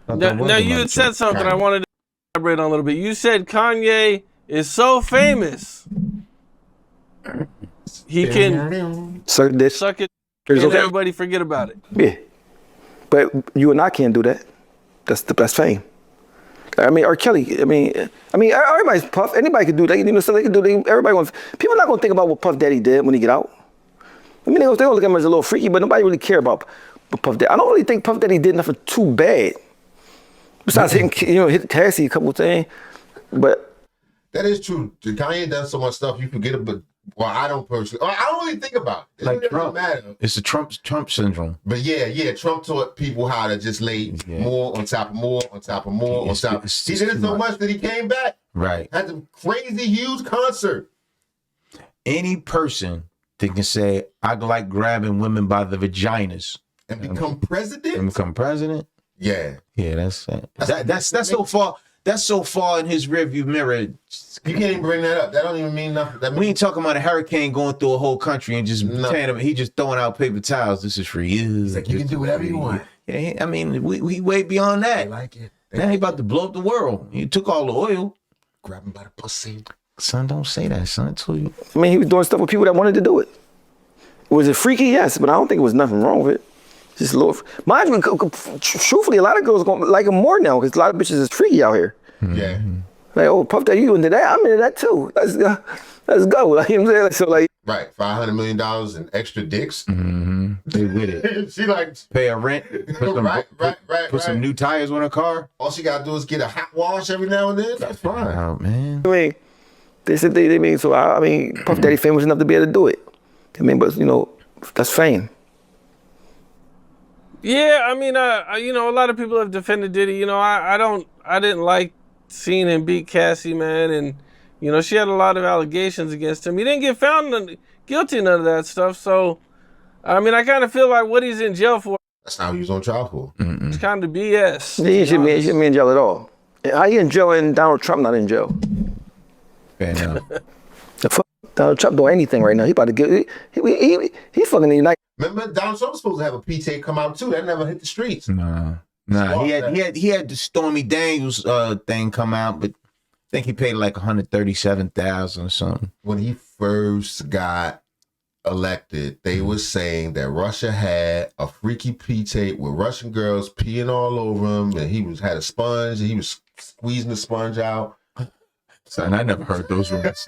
Now you had said something I wanted to elaborate on a little bit. You said Kanye is so famous he can suck it and everybody forget about it. Yeah, but you and I can't do that. That's fame. I mean, R. Kelly. I mean, everybody's Puff. Anybody could do that. You know, so they can do. Everybody wants. People are not gonna think about what Puff Daddy did when he get out. I mean, they gonna look at him as a little freaky, but nobody really care about Puff Daddy. I don't really think Puff Daddy did nothing too bad. Besides hit Cassie a couple of things, but that is true. Kanye does so much stuff you forget about. Well, I don't personally. I don't really think about it. Like it Trump. Matter. It's the Trump syndrome. But yeah, Trump taught people how to just lay more on top of more on top of more on top. He did it so much that he came back. Right. Had a crazy huge concert. Any person that can say, I like grabbing women by the vaginas and become president. Yeah. Yeah, that's so far. That's so far in his rearview mirror. You can't even bring that up. That don't even mean nothing. We ain't talking about a hurricane going through a whole country and just he just throwing out paper towels. This is for you. He's like, you can do whatever you want. Yeah, I mean, we way beyond that. They like it. Now he about to blow up the world. He took all the oil. Grab him by the pussy. Son, don't say that, son. I told you. I mean, he was doing stuff with people that wanted to do it. Was it freaky? Yes, but I don't think it was nothing wrong with it. Just a little. Mind you, truthfully, a lot of girls gonna like him more now because a lot of bitches is freaky out here. Yeah. Like, oh, Puff Daddy, you into that? I'm into that too. Let's go. Like, you know what I'm saying? So like. Right, $500 million in extra dicks. Mm-hmm. They with it. She like pay a rent. Put some new tires on her car. All she gotta do is get a hot wash every now and then. That's fine. Oh man. I mean, they said they mean so. I mean, Puff Daddy famous enough to be able to do it. I mean, but that's fame. Yeah, I mean, a lot of people have defended Diddy. I didn't like seeing him beat Cassie, man, and she had a lot of allegations against him. He didn't get found guilty of none of that stuff. So, I mean, I kind of feel like what he's in jail for. That's not what he was on trial for. It's kind of BS. He shouldn't be in jail at all. How he in jail and Donald Trump not in jail? Fair enough. The fuck Donald Trump doing anything right now? He about to get he fucking the United. Remember, Donald Trump was supposed to have a P tape come out too. That never hit the streets. Nah. He had the Stormy Daniels thing come out, but I think he paid like $137,000 or something. When he first got elected, they were saying that Russia had a freaky P tape with Russian girls peeing all over him, and he had a sponge, and he was squeezing the sponge out. Son, I never heard those rumors.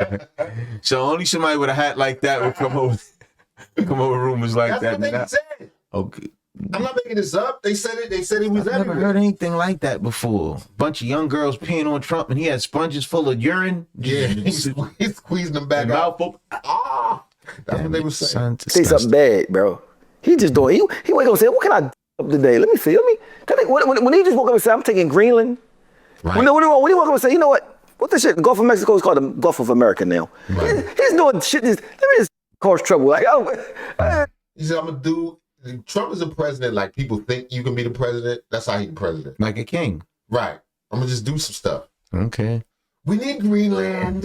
So only somebody with a hat like that would come over rumors like That's that. What they said. Okay. I'm not making this up. They said it. They said it was I've everywhere. never heard anything like that before. Bunch of young girls peeing on Trump, and he had sponges full of urine. Yeah, he's squeezing them back out. That's what they were saying. Say something bad, bro. He just doing. He wake up and say, "What can I do up today? Let me see. When he just woke up and said, "I'm taking Greenland." Right. When he woke up and say, "You know what? What the shit? The Gulf of Mexico is called the Gulf of America now." Right. He's doing shit. Let me just cause trouble. Like, he said, "I'm gonna do." Trump is a president like people think you can be the president. That's how he's president. Like a king. Right. I'm gonna just do some stuff. Okay. We need Greenland.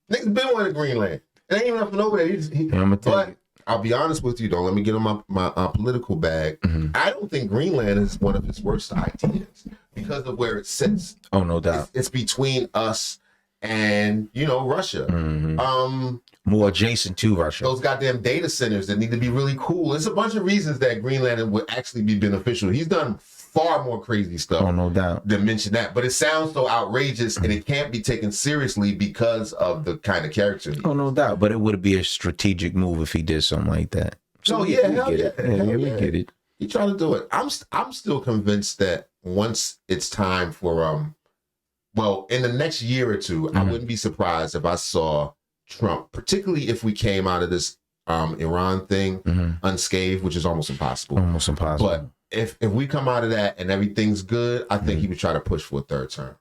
Niggas been wanting Greenland. It ain't even nothing over there. But I'll be honest with you, don't let me get on my political bag. Mm-hmm. I don't think Greenland is one of his worst ideas because of where it sits. Oh, no doubt. It's between us and, Russia. Mm-hmm. More adjacent to Russia. Those goddamn data centers that need to be really cool. There's a bunch of reasons that Greenland would actually be beneficial. He's done far more crazy stuff. Oh, no doubt. Than mention that. But it sounds so outrageous and it can't be taken seriously because of the kind of character. Oh, no doubt. But it would be a strategic move if he did something like that. So we get it. He tried to do it. I'm still convinced that once it's time for in the next year or two, I wouldn't be surprised if I saw Trump, particularly if we came out of this Iran thing unscathed, which is almost impossible. Almost impossible. But if we come out of that and everything's good, I think he would try to push for a third term.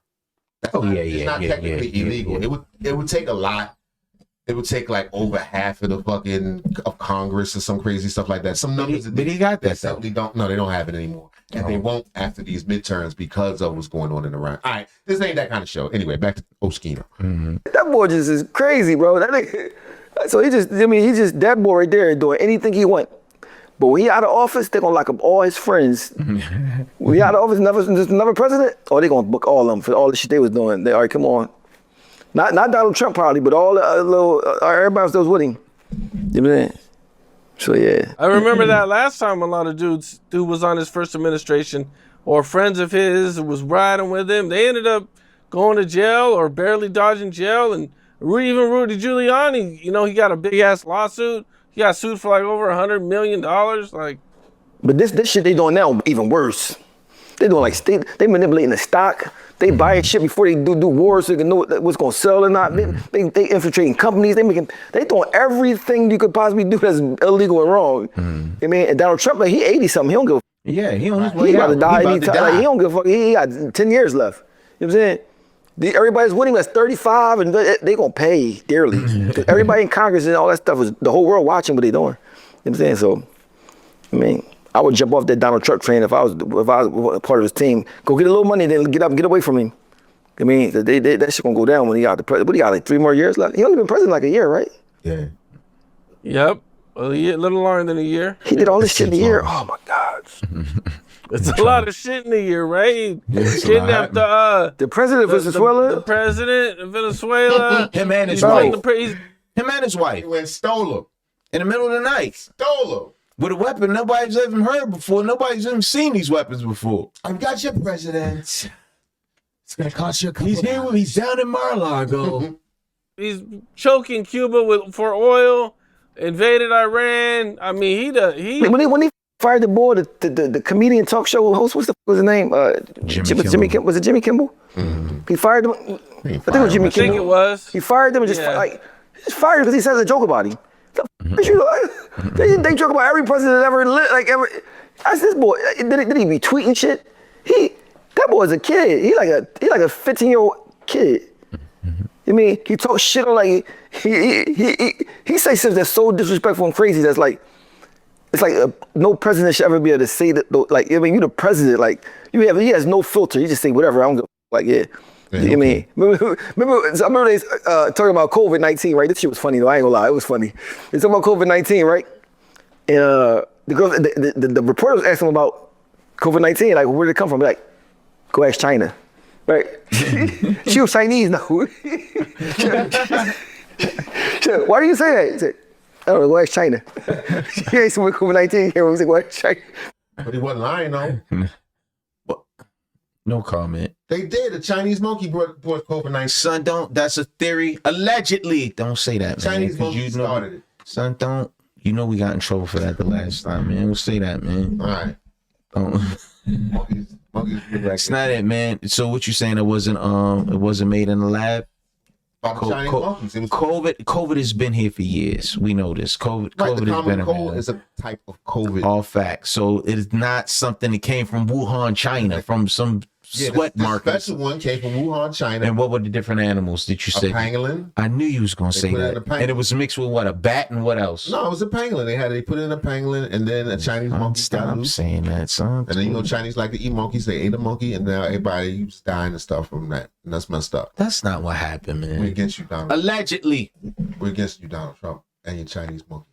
It's not technically illegal. It would take a lot. It would take like over half of the Congress or some crazy stuff like that. Some numbers but he got that. They don't have it anymore. And they won't after these midterms because of what's going on in Iran. All right, this ain't that kind of show. Anyway, back to Oschino. Mm-hmm. That boy just is crazy, bro. So that boy right there doing anything he want. But when he out of office, they're gonna lock up all his friends. When he out of office, there's another president, or they gonna book all of them for all the shit they was doing. All right, come on. Not Donald Trump probably, but all the everybody else that was with him. You know what I'm saying? So yeah. I remember that last time a lot of dude was on his first administration, or friends of his was riding with him. They ended up going to jail or barely dodging jail. And even Rudy Giuliani, you know, he got a big ass lawsuit. He got sued for like over $100 million. Like, but this shit they doing now even worse. They doing like they manipulating the stock. They buying shit before they do wars so they can know what's gonna sell or not. They infiltrating companies. They doing everything you could possibly do that's illegal and wrong. I mean, and Donald Trump, like, he 80 something. He don't give a Yeah, he on his way he about out. to die He about anytime. to Like, die. he don't give a fuck. He got 10 years left. You know what I'm saying? Everybody's winning that's 35 and they gonna pay dearly. 'Cause everybody in Congress and all that stuff is the whole world watching what they doing. You know what I'm saying? So, I mean, I would jump off that Donald Trump train if I was part of his team. Go get a little money, then get up and get away from him. I mean, that shit gonna go down when he out the president. But he got like 3 more years left. He only been president like a year, right? Yeah. yep, a little longer than a year. He did all this shit in a year. Oh my God. It's a lot of shit in a year, right? it's a Kidnapped The president of Venezuela. the president of Venezuela. Him and his He's playing wife. the Him and his wife. He went and stole him. In the middle of the night. Stole him. With a weapon nobody's even heard before. Nobody's even seen these weapons before. I've got your president. It's gonna cost you a couple. He's down in Mar-a-Lago. He's choking Cuba for oil. Invaded Iran. I mean, he. When he fired the boy, the comedian talk show host, what's his name? Jimmy Kimmel. Was it Jimmy Kimmel? He fired him. I think it was Jimmy I think Kimmel. it was. He fired them and just just fired him because he says a joke about him. The f- you like, they joke about every president that ever lived, like ever. That's this boy. Did he be tweeting shit? That boy's a kid. He like a 15-year-old kid. I mean, he talks shit on like he say stuff that's so disrespectful and crazy. That's like it's like no president should ever be able to say that. Like I mean, you the president. Like he has no filter. You just say whatever. I don't give a like yeah. I mean, remember they talking about COVID-19, right? This shit was funny though. I ain't gonna lie, it was funny. They talking about COVID-19, right? And the girl, the reporter was asking about COVID-19, like where did it come from? Like, go ask China, right? She was Chinese now. Why do you say that? He said, I don't know, go ask China. She ain't somewhere COVID-19 here. We said, go ask China. But he wasn't lying though. No comment. They did. The Chinese monkey brought COVID-19. Son, that's a theory. Allegedly. Don't say that, man. Chinese 'cause monkey started it. Son, don't. You know we got in trouble for that the last time, man. Don't say that, man. All right. Don't. Monkeys That's not it, man. So what you saying? It wasn't made in the lab? About the Chinese monkeys. It was COVID has been here for years. We know this. COVID the has been common cold around. is a type of COVID. All facts. So it is not something that came from Wuhan, China, from some sweat the markets. special one came from Wuhan, China. And what were the different animals that you A said? pangolin. I knew you was gonna say put it in that. a pangolin. And it was mixed with what, a bat and what else? No, it was a pangolin. They put it in a pangolin, and then a Chinese monkey got Stop loose. saying that, son. And then you know Chinese like to eat monkeys. They ate a monkey, and now everybody's dying and stuff from that. And that's messed up. That's not what happened, We're man. against you, Donald. Allegedly. We're against you, Donald Trump, and your Chinese monkey.